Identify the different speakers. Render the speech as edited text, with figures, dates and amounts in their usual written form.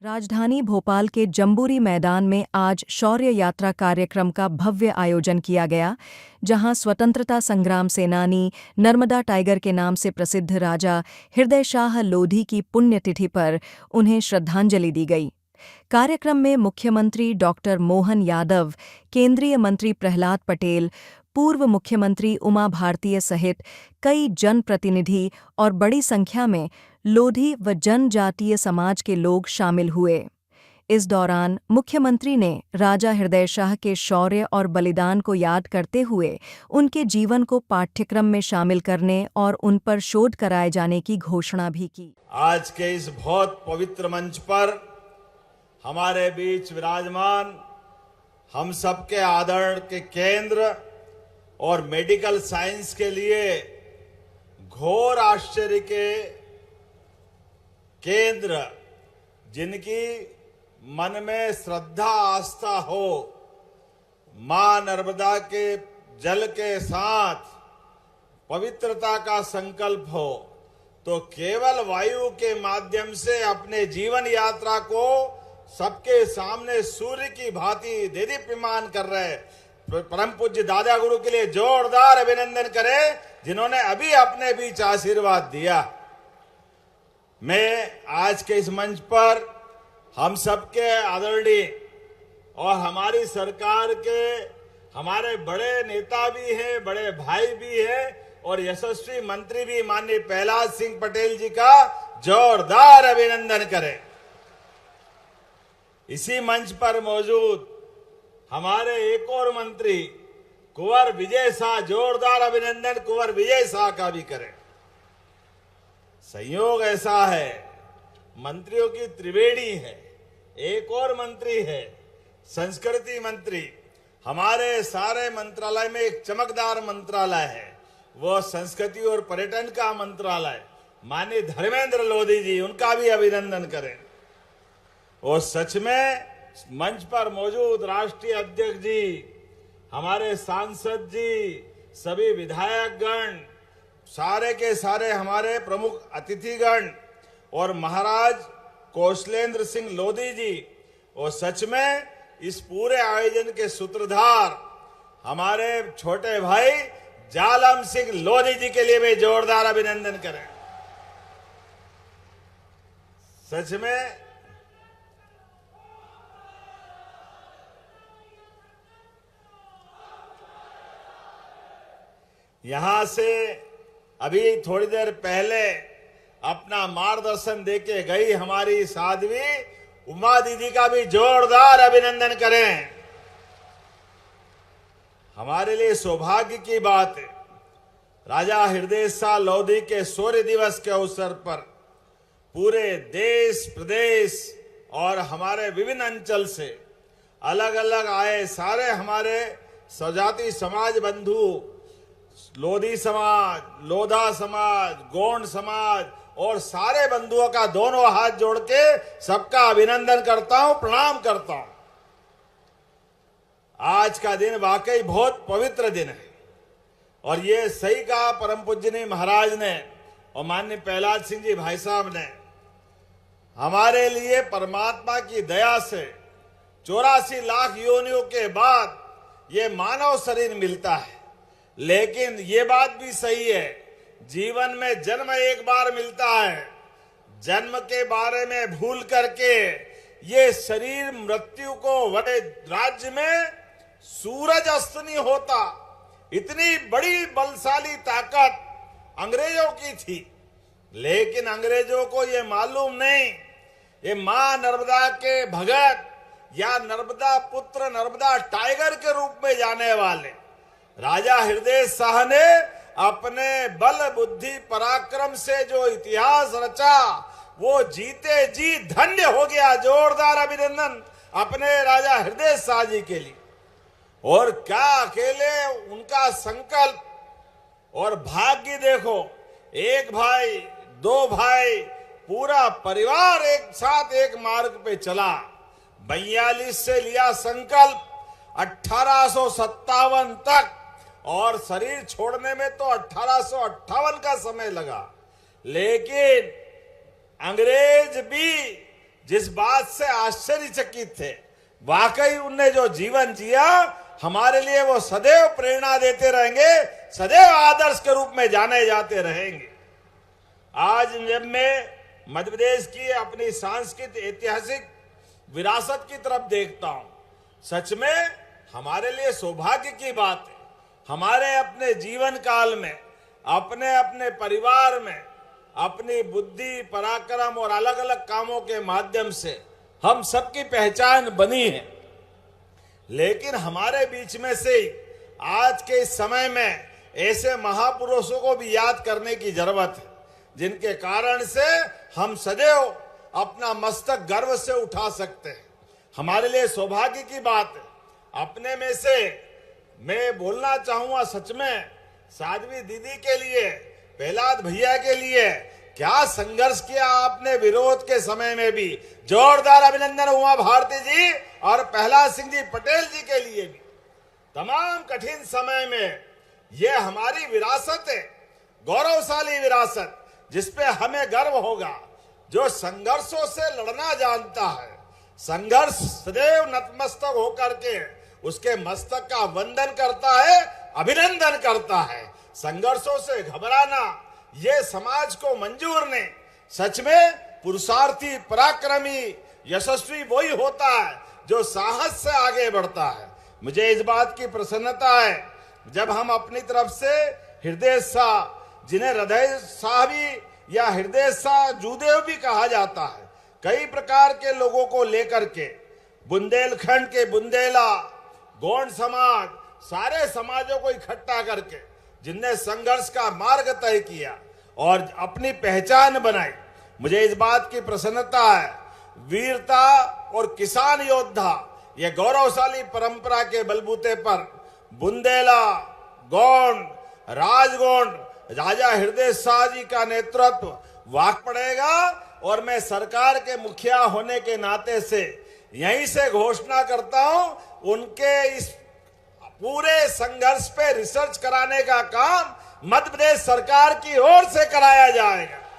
Speaker 1: राजधानी भोपाल के जम्बूरी मैदान में आज शौर्य यात्रा कार्यक्रम का भव्य आयोजन किया गया, जहां स्वतंत्रता संग्राम सेनानी नर्मदा टाइगर के नाम से प्रसिद्ध राजा हृदय शाह लोधी की पुण्यतिथि पर उन्हें श्रद्धांजलि दी गई। कार्यक्रम में मुख्यमंत्री डॉक्टर मोहन यादव, केंद्रीय मंत्री प्रहलाद पटेल, पूर्व मुख्यमंत्री उमा भारतीय सहित कई जनप्रतिनिधि और बड़ी संख्या में लोधी व जनजातीय समाज के लोग शामिल हुए। इस दौरान मुख्यमंत्री ने राजा हृदय शाह के शौर्य और बलिदान को याद करते हुए उनके जीवन को पाठ्यक्रम में शामिल करने और उन पर शोध कराए जाने की घोषणा भी की।
Speaker 2: आज के इस बहुत पवित्र मंच पर हमारे बीच विराजमान हम सबके आदर के केंद्र और मेडिकल साइंस के लिए घोर आश्चर्य के केंद्र, जिनकी मन में श्रद्धा आस्था हो, मां नर्मदा के जल के साथ पवित्रता का संकल्प हो, तो केवल वायु के माध्यम से अपने जीवन यात्रा को सबके सामने सूर्य की भांति देदीप्यमान कर रहे परम पूज्य दादा गुरु के लिए जोरदार अभिनंदन करें, जिन्होंने अभी अपने बीच आशीर्वाद दिया। मैं आज के इस मंच पर हम सबके आदरणीय और हमारी सरकार के हमारे बड़े नेता भी हैं, बड़े भाई भी हैं और यशस्वी मंत्री भी माननीय प्रहलाद सिंह पटेल जी का जोरदार अभिनंदन करें। इसी मंच पर मौजूद हमारे एक और मंत्री कुंवर विजय शाह, जोरदार अभिनंदन कुंवर विजय शाह का भी करें। संयोग ऐसा है, मंत्रियों की त्रिवेणी है, एक और मंत्री है संस्कृति मंत्री। हमारे सारे मंत्रालय में एक चमकदार मंत्रालय है, वो संस्कृति और पर्यटन का मंत्रालय। माननीय धर्मेंद्र लोधी जी, उनका भी अभिनंदन करें। और सच में मंच पर मौजूद राष्ट्रीय अध्यक्ष जी, हमारे सांसद जी, सभी विधायकगण, सारे के सारे हमारे प्रमुख अतिथिगण और महाराज कौशलेंद्र सिंह लोधी जी, और सच में इस पूरे आयोजन के सूत्रधार हमारे छोटे भाई जालम सिंह लोधी जी के लिए भी जोरदार अभिनंदन करें। सच में यहां से अभी थोड़ी देर पहले अपना मार्गदर्शन देके गई हमारी साध्वी उमा दीदी का भी जोरदार अभिनंदन करें। हमारे लिए सौभाग्य की बात है, राजा हृदय शाह लोधी के शौर्य दिवस के अवसर पर पूरे देश प्रदेश और हमारे विभिन्न अंचल से अलग अलग आए सारे हमारे स्वजाति समाज बंधु, लोधी समाज, लोधा समाज, गोंड समाज और सारे बंधुओं का दोनों हाथ जोड़ के सबका अभिनंदन करता हूं, प्रणाम करता हूं। आज का दिन वाकई बहुत पवित्र दिन है और ये सही कहा परम पूज्यनीय महाराज ने और माननीय प्रहलाद सिंह जी भाई साहब ने, हमारे लिए परमात्मा की दया से 84 लाख योनियों के बाद ये मानव शरीर मिलता है। लेकिन ये बात भी सही है, जीवन में जन्म एक बार मिलता है। जन्म के बारे में भूल करके ये शरीर मृत्यु को बड़े राज्य में सूरज अस्त नहीं होता, इतनी बड़ी बलशाली ताकत अंग्रेजों की थी। लेकिन अंग्रेजों को ये मालूम नहीं, ये मां नर्मदा के भगत या नर्मदा पुत्र, नर्मदा टाइगर के रूप में जाने वाले राजा हृदय शाह ने अपने बल बुद्धि पराक्रम से जो इतिहास रचा, वो जीते जी धन्य हो गया। जोरदार अभिनंदन अपने राजा हृदय शाह जी के लिए। और क्या अकेले उनका संकल्प और भाग्य देखो, एक भाई, दो भाई, पूरा परिवार एक साथ एक मार्ग पे चला। 42 से लिया संकल्प 1857 तक, और शरीर छोड़ने में तो 1858 का समय लगा। लेकिन अंग्रेज भी जिस बात से आश्चर्यचकित थे, वाकई उनने जो जीवन जिया हमारे लिए वो सदैव प्रेरणा देते रहेंगे, सदैव आदर्श के रूप में जाने जाते रहेंगे। आज जब मैं मध्य प्रदेश की अपनी सांस्कृतिक ऐतिहासिक विरासत की तरफ देखता हूं, सच में हमारे लिए सौभाग्य की बात है। हमारे अपने जीवन काल में, अपने अपने परिवार में, अपनी बुद्धि, पराक्रम और अलग अलग कामों के माध्यम से हम सबकी पहचान बनी है। लेकिन हमारे बीच में से आज के इस समय में ऐसे महापुरुषों को भी याद करने की जरूरत है, जिनके कारण से हम सदैव अपना मस्तक गर्व से उठा सकते हैं। हमारे लिए सौभाग्य की बात है। अपने में से मैं बोलना चाहूंगा, सच में साध्वी दीदी के लिए, प्रहलाद भैया के लिए क्या संघर्ष किया आपने विरोध के समय में भी। जोरदार अभिनंदन उमा भारती जी और प्रहलाद सिंह जी पटेल जी के लिए भी। तमाम कठिन समय में यह हमारी विरासत है, गौरवशाली विरासत, जिसपे हमें गर्व होगा। जो संघर्षों से लड़ना जानता है, संघर्ष सदैव नतमस्तक होकर के उसके मस्तक का वंदन करता है, अभिनंदन करता है। संघर्षों से घबराना ये समाज को मंजूर नहीं। सच में पुरुषार्थी, पराक्रमी, यशस्वी वही होता है जो साहस से आगे बढ़ता है। मुझे इस बात की प्रसन्नता है जब हम अपनी तरफ से हृदय शाह, जिन्हें हृदय शाह भी या हृदय शाह जूदेव भी कहा जाता है, कई प्रकार के लोगों को लेकर के बुंदेलखंड के बुंदेला, गोंड समाज, सारे समाजों को इकट्ठा करके जिनने संघर्ष का मार्ग तय किया और अपनी पहचान बनाई, मुझे इस बात की प्रसन्नता है। वीरता और किसान योद्धा ये गौरवशाली परंपरा के बलबूते पर बुंदेला, गोंड, राजगोंड, राजा हृदय शाह जी का नेतृत्व वाक पड़ेगा। और मैं सरकार के मुखिया होने के नाते से यहीं से घोषणा करता हूं, उनके इस पूरे संघर्ष पे रिसर्च कराने का काम मध्य प्रदेश सरकार की ओर से कराया जाएगा।